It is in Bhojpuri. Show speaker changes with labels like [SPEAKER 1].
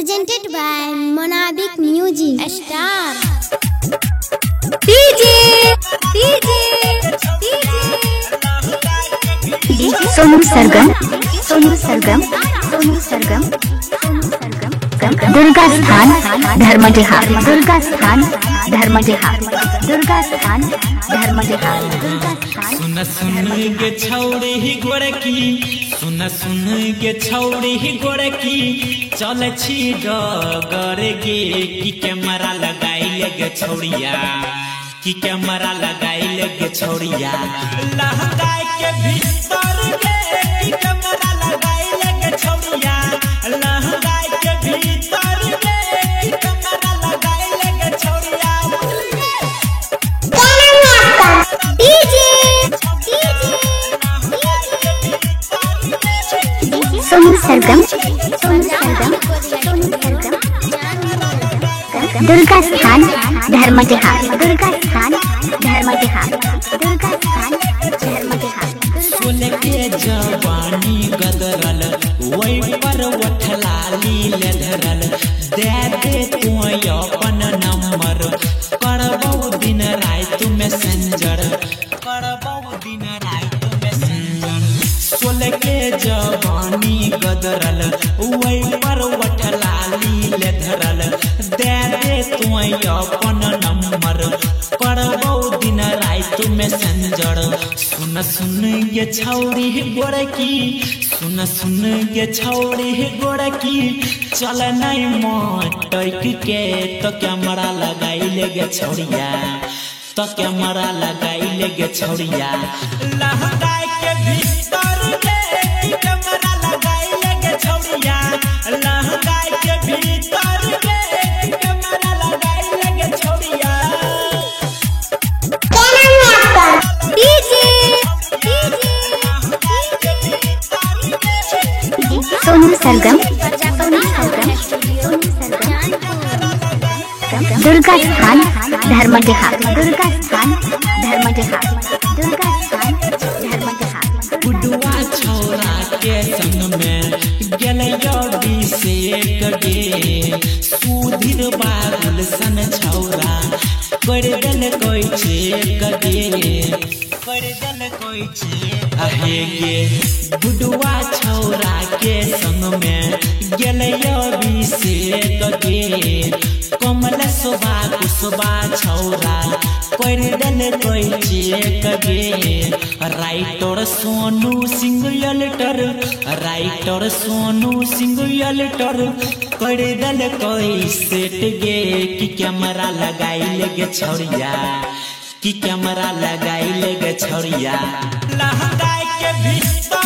[SPEAKER 1] presented by Monabic Music Star.
[SPEAKER 2] Sonu Sargam Durga स्थान धर्मजहा
[SPEAKER 3] सुन सुन के छौड़ी ही गोरकी सुन के छौड़ी ही गोरकी चल छी डगर गे की कैमरा लगाई गे छौड़िया की कैमरा लगाई गे छौड़िया लहंगा के भीतर गे की कैमरा लगाई गे छौड़िया लहंगा के भीतर गे की कैमरा लगाई गे छौड़िया
[SPEAKER 2] सोनू सरगम दुर्गा स्थान धर्मजहा
[SPEAKER 3] सोने के जवानी गदरल वही पर वठलाली लेधरल दे तू अपन नंबर करबौ दिन रात मैसेंजर सोने के जवानी गदरल वही पर वठलाली लेधरल दे तू अपन नंबर करबौ दिन रात मैसेंजर सुन ये छौड़ी गोरकी सुन ये छौड़ी गोरकी चल नहीं मटक के तो कैमरा लगाई लेगे छौड़िया तो कैमरा लगाई लेगे छौड़िया लहंगा के भीतर गे कैमरा लगाई लेगे छौड़िया लहंगा के भीतर गे कैमरा लगाई लेगे छौड़िया
[SPEAKER 2] सोनू सरगम दुर्गा स्थान धर्मजहा
[SPEAKER 3] बुढ़वा छौरा के संग में गेलैयो से गे सुधीर बादल सन छौरा कर दल कोई अहे गे बुढ़वा छौरा के संग में गेलैयो से गे कमल सुबा छौरा कर दल कोई गे राइटर सोनू सिंह यल्टर कर दल कोई सेट गे की कैमरा लगाई लेगे छौड़िया की कैमरा लगाई लेगे छौड़िया लहंगा के भीतर